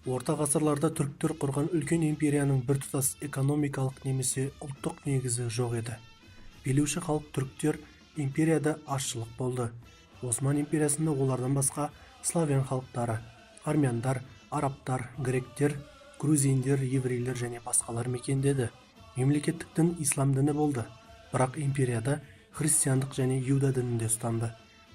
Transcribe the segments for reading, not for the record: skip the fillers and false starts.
Орта ғасырларда түріктер құрған үлкен империяның біртұтас экономикалық немесе ұлттық негізі жоқ еді. Билеуші халық түріктер империяда азшылық болды. Осман империясында олардан басқа славян халықтары, армяндар, арабтар, гректер, грузиндер, еврейлер және басқалар мекендеді. Мемлекеттік дін ислам діні болды, бірақ империяда христиандық және иуда дінінде ұстанды.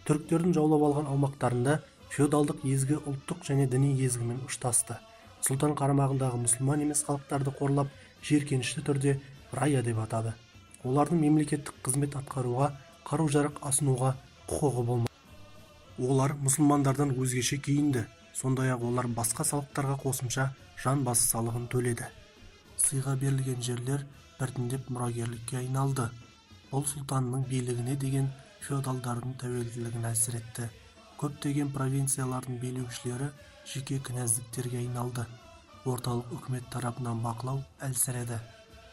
Түріктердің жаулап алған аумақтарында феодалдық езгі ұлттық және діни езгімен ұштасты. Сұлтан қарамағындағы мұсылман емес халықтарды қорлап, жеркенішті түрде рая деп атады. Олардың мемлекеттік қызмет атқаруға, қару-жарақ асынуға құқығы болмады. Олар мұсылмандардан өзгеше киінді, сондай-ақ олар басқа салықтарға қосымша жан басы салығын төледі. Сыйға берілген жерлер біртіндеп мұрагерлікке айналды. Бұл сұлтанның билігіне деген феодалдардың тәуелділігін әлсіретті. Көптеген провинциялардың билеушілері жеке князьдіктерге айналды. Орталық үкімет тарапынан бақылау әлсіреді.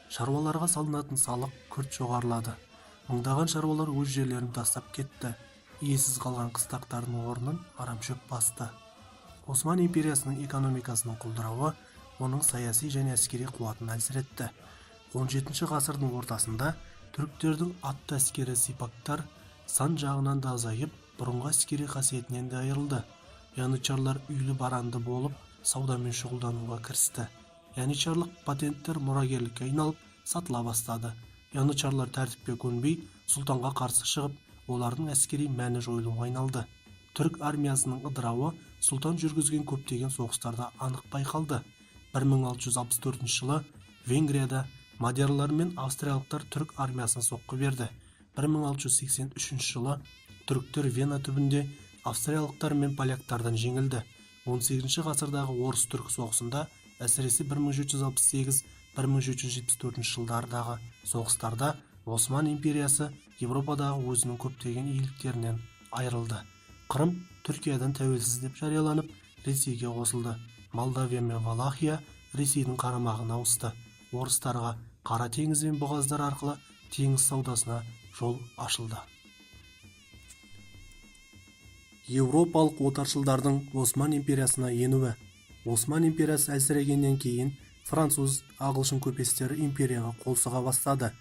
Шаруаларға салынатын салық күрт жоғарылады. Мыңдаған шаруалар өз жерлерін тастап кетті. Иесіз қалған қыстақтардың орнын арамшөп басты. Осман империясының экономикасының құлдырауы оның саяси және әскери қуатын әлсіретті. 17 ғасырдың ортасында түріктердің атты әскери сипаттар сан жағынан да азайып, бұрынғы әскери қасиетінен де айырылды. Янычарлар үйлі баранды болып, саудамен шұғылдануға кірісті. Янычарлық патенттер мұрагерлікке айналып, сатыла бастады. Янычарлар тәртіпке көнбей, сұлтанға қарсы шығып, олардың әскери мәні жойылуға айналды. Түрік армиясының ыдырауы сұлтан жүргізген көптеген соғыстарда анық байқалды. 1664 жылы Венгрияда мадиярлар мен австриялықтар түрік армиясына соққы берді. 1683 жылы түріктер Вена түбінде австриялықтар мен поляктардан жеңілді. 18 ғасырдағы орыс-түрік соғысында, әсіресе 1768-1774 жылдардағы соғыстарда Осман империясы Европадағы өзінің көптеген иеліктерінен айырылды. Қырым Түркиядан тәуелсіз деп жарияланып, Ресейге қосылды. Молдавия мен Валахия Ресейдің қарамағына ауысты. Орыстарға Қара теңіз бен бұғаздар арқылы теңіз саудасына жол ашылды. Еуропалық отаршылдардың Осман империясына енуі. Осман империясы әлсірегеннен кейін француз, ағылшын көпестері империяға қол сұға бастады.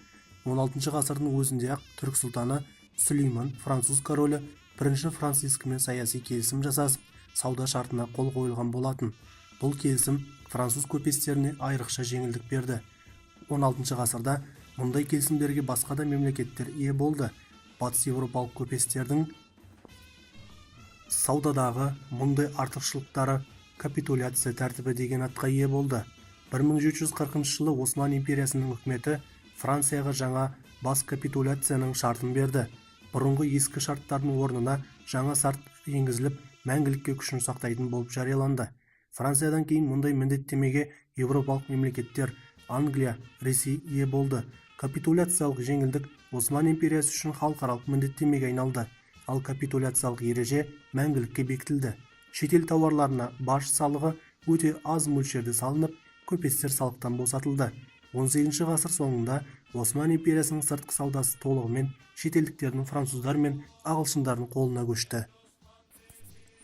16 ғасырдың өзінде-ақ түрік сұлтаны Сүлейман француз королі бірінші Францискімен саяси келісім жасасып, сауда шартына қол қойылған болатын. Бұл келісім француз көпестеріне айрықша жеңілдік берді. 16 ғасырда мұндай келісімдерге басқа да мемлекеттер ие болды. Батыс еуропалық көпестердің саудадағы мұндай артықшылықтары капитуляция тәртібі деген атқа ие болды. 1740 жылы Осман империясының үкіметі Францияға жаңа бас капитуляцияның шартын берді. Бұрынғы ескі шарттардың орнына жаңа шарт енгізіліп, мәңгілікке күшін сақтайтын болып жарияланды. Франциядан кейін мұндай міндеттемеге еуропалық мемлекеттер Англия, Ресей ие болды. Капитуляциялық жеңілдік Осман империясы үшін халықаралық міндеттемеге айналды. Ал капитуляциялық ереже мәңгілікке бекітілді. Шетел тауарларына баж салығы өте аз мөлшерде салынып, көпестер салықтан босатылды. 18 ғасыр соңында Осман империясының сыртқы саудасы толығымен шетелдіктердің француздар мен ағылшындардың қолына көшті.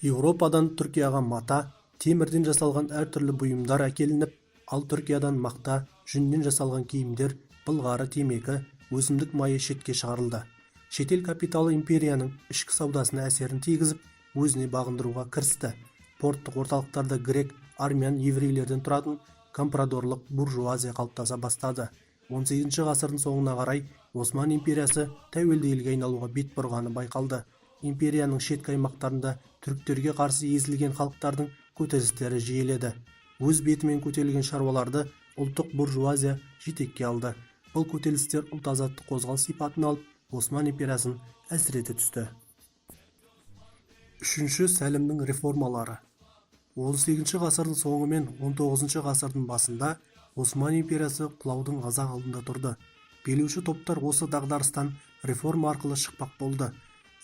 Еуропадан Түркияға мата, темірден жасалған әртүрлі бұйымдар әкелініп, ал Түркиядан мақта, жүннен жасалған киімдер, былғары, темекі, өсімдік майы шетке шығарылды. Шетел капиталы империяның ішкі саудасына әсерін тигізіп, өзіне бағындыруға кірісті. Порттық орталықтарда грек, армян, еврейлерден тұратын компрадорлық буржуазия қалыптаса бастады. 18 ғасырдың соңына қарай Осман империясы тәуелді елге айналуға бет бұрғаны байқалды. Империяның шеткі аймақтарында түріктерге қарсы езілген халықтардың көтерілістері жиіледі. Өз бетімен көтерілген шаруаларды ұлттық буржуазия жетекке алды. Бұл көтерілістер ұлт азаттық қозғалыс сипатын алып, Осман империясын әлсірете түсті. Үшінші Сәлімнің реформалары. 18 ғасырдың соңы мен 19 ғасырдың басында Осман империясы құлаудың азақ алдында тұрды. Билеуші топтар осы дағдарыстан реформа арқылы шықпақ болды.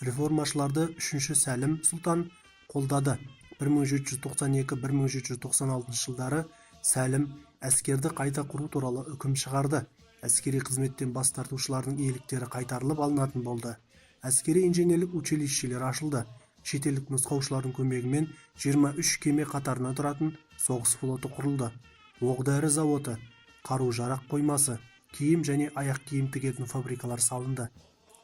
Реформашыларды 3 Сәлім сұлтан қолдады. 1792-1796 жылдары Сәлім әскерді қайта құру туралы үкім шығарды. Әскери қызметтен бас тартушылардың иеліктері қайтарылып алынатын болды. Әскери инженерлік училищелер ашылды. шетелдік нұсқаушылардың көмегімен 23 кеме қатарына тұратын соғыс флоты құрылды. Оқ-дәрі зауыты, қару-жарақ қоймасы, киім және аяқ киім тігетін фабрикалар салынды.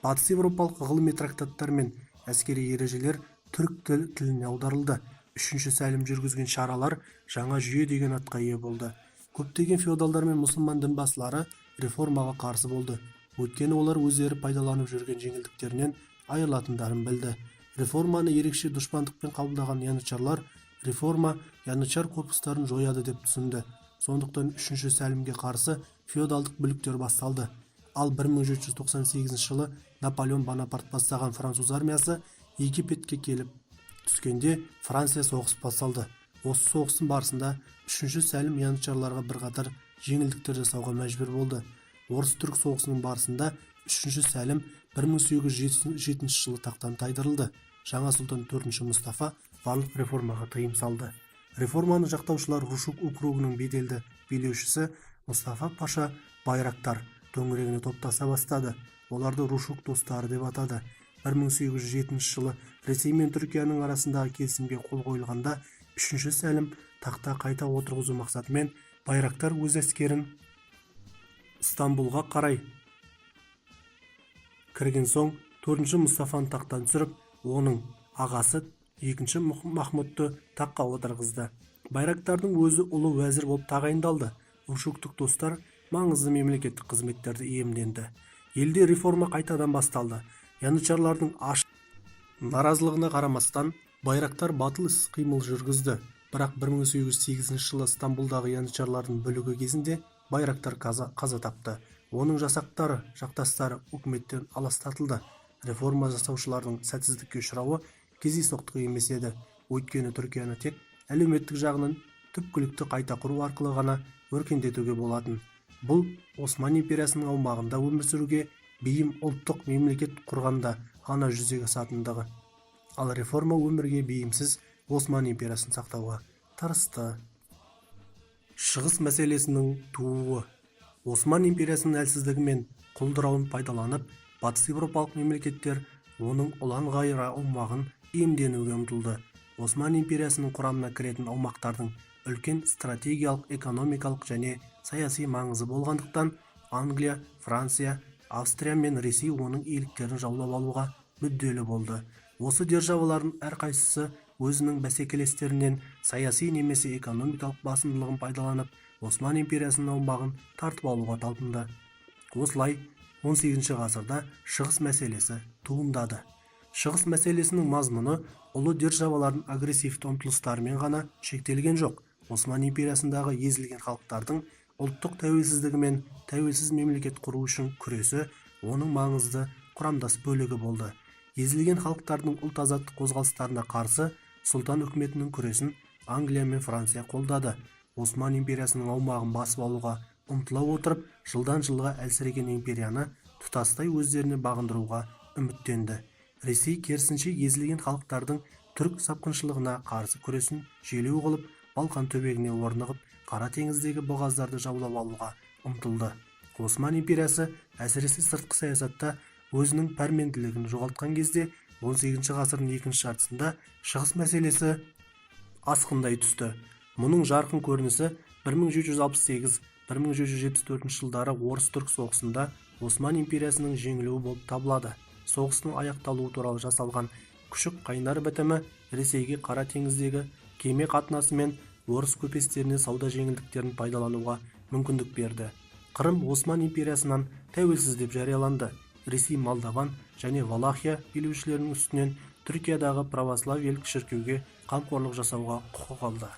Батыс еуропалық ғылыми трактаттар мен әскери ережелер түрік тіліне аударылды. Үшінші сәлім жүргізген шаралар жаңа жүйе деген атқа ие болды. Көптеген феодалдар мен мұсылман дінбасылары реформаға қарсы болды. Өйткені олар өздері пайдаланып жүрген жеңілдіктерінен айырылатындарын білді. Реформаны ерекше дұшпандықпен қабылдаған янычарлар реформа янычар корпустарын жояды деп түсінді. Сондықтан үшінші сәлімге қарсы феодалдық бүліктер басталды. Ал 1798 жылы Наполеон Бонапарт бастаған француз армиясы Египетке келіп түскенде Франция соғыс басталды. Осы соғыстың барысында үшінші сәлім янычарларға бірқатар жеңілдіктер жасауға мәжбүр болды. Орыс-түрік соғысының барысында үшінші сәлім 1807 жылы тақтан тайдырылды. Жаңа сұлтан 4-ші Мұстафа барлық реформаға тыйым салды. Реформаны жақтаушылар Рушук округінің беделді билеушісі Мұстафа Паша Байрактар төңірегіне топтаса бастады. Оларды Рушук достары деп атады. 1807 жылы Ресей мен Түркияның арасындағы келісімге қол қойылғанда үшінші сәлім тақта қайта отырғызу мақсатымен Байрактар өз әскерін Стамбулға қарай кірген соң 4-ші Мұстафаны тақтан түсіріп, оның ағасы 2-ші Махмудты таққа отырғызды. Байрактардың өзі ұлы уәзір болып тағайындалды. Рушуктық достар маңызды мемлекеттік қызметтерді иемденді. Елде реформа қайтадан басталды. Янычарлардың наразылығына қарамастан Байрактар батыл іс-қимыл жүргізді. Бірақ 1808 жылы Стамбулдағы янычарлардың бүлігі кезінде Байрактар қаза тапты. Оның жасақтары, жақтастары үкіметтен аластатылды. Реформа жасаушылардың сәтсіздікке ұшырауы кездейсоқтық емес еді. Өйткені Түркияны тек әлеуметтік жағынан түпкілікті қайта құру арқылы ғана өркендетуге болатын. Бұл Осман империясының аумағында өмір сүруге бейім ұлттық мемлекет құрғанда ғана жүзеге асатындығы. Ал реформа өмірге бейімсіз Осман империясын сақтауға тырысты. Шығыс мәселесінің тууы. Осман империясының әлсіздігі мен құлдырауын пайдаланып, батыс еуропалық мемлекеттер оның ұлан-ғайыр аумағын иемденуге ұмтылды. Осман империясының құрамына кіретін аумақтардың үлкен стратегиялық, экономикалық және саяси маңызы болғандықтан Англия, Франция, Австрия мен Ресей оның иеліктерін жаулап алуға мүдделі болды. Осы державалардың әрқайсысы өзінің бәсекелестерінен саяси немесе экономикалық басымдылығын пайдаланып, Осман империясының аумағын тартып алуға талпынды. Осылай 18 ғасырда шығыс мәселесі туындады. Шығыс мәселесінің мазмұны ұлы державалардың агрессивті ұмтылыстарымен ғана шектелген жоқ. Осман империясындағы езілген халықтардың ұлттық тәуелсіздігі мен тәуелсіз мемлекет құру үшін күресі оның маңызды құрамдас бөлігі болды. Езілген халықтардың ұлт-азаттық қозғалыстарына қарсы сұлтан үкіметінің күресін Англия мен Франция қолдады. Осман империясының аумағын басып алуға ұмтыла отырып, жылдан жылға әлсіреген империяны тұтастай өздеріне бағындыруға үміттенді. Ресей керісінше езілген халықтардың түрік шапқыншылығына қарсы күресін желеу қылып, Балқан төбегіне орнығып, Қара теңіздегі бұғаздарды жаулап алуға ұмтылды. Осман империясы әсіресе сыртқы саясатта өзінің пәрменділігін жоғалтқан кезде 18 ғасырдың екінші жартысында шығыс мәселесі асқындай түсті. Мұның жарқын көрінісі 1768-1774 жылдары орыс-түрік соғысында Осман империясының жеңілуі болып табылады. Соғыстың аяқталуы туралы жасалған күшік қайнар бітімі Ресейге Қара теңіздегі кеме қатынасы мен орыс көпестеріне сауда жеңілдіктерін пайдалануға мүмкіндік берді. Қырым Осман империясынан тәуелсіз деп жарияланды. Ресей Молдаван және Валахия билеушілерінің үстінен Түркиядағы православиелік шіркеуге қамқорлық жасауға құқық алды.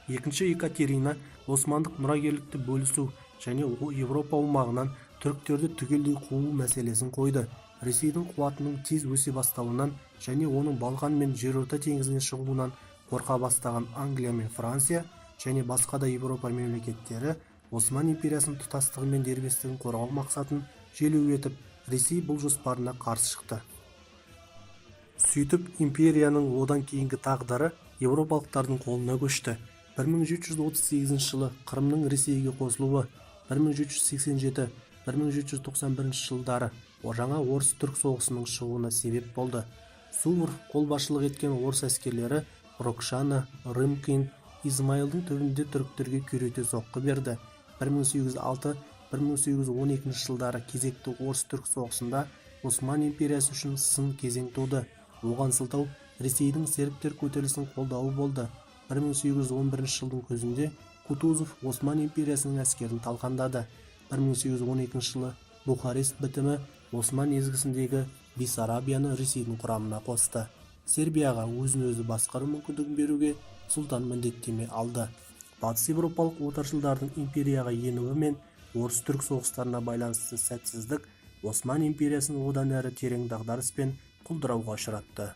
Екінші Екатерина османдық мұрагерлікті бөлісу және Европа аумағынан түріктерді түгелдей қуу мәселесін қойды. Ресейдің қуатының тез өсе бастауынан және оның Балқан мен Жерорта теңізіне шығуынан қорқа бастаған Англия мен Франция және басқа да Европа мемлекеттері Осман империясының тұтастығы мен дербестігін қорғау мақсатын желеу етіп, Ресей бұл жоспарына қарсы шықты. Сөйтіп, империяның одан кейінгі тағдыры еуропалықтардың қолына көшті. 1738 жылы Қырымның Ресейге қосылуы, 1787-1791 жылдары жаңа орыс-түрік соғысының шығуына себеп болды. Суворов қолбасшылық еткен орыс әскерлері Рокшаны, Рымкин, Измайлдың түбінде түріктерге күйрете соққы берді. 1806-1812 жылдары кезекті орыс-түрік соғысында Осман империясы үшін сын кезең туды. Оған сылтау Ресейдің сербтер көтерілісінің қолдауы болды. 1811 жылдың көзінде Кутузов Осман империясының әскерін талқандады. 1812 жылы Бухарест бітімі Осман езгісіндегі Бессарабияны Ресейдің құрамына қосты. Сербияға өзін-өзі басқару мүмкіндігін беруге сұлтан міндеттеме алды. Батыс Европалық отаршылдардың империяға енуі мен орыс-түрік соғыстарына байланысты сәтсіздік Осман империясын одан әрі терең дағдарыс пен құлдырауға ұшыратты.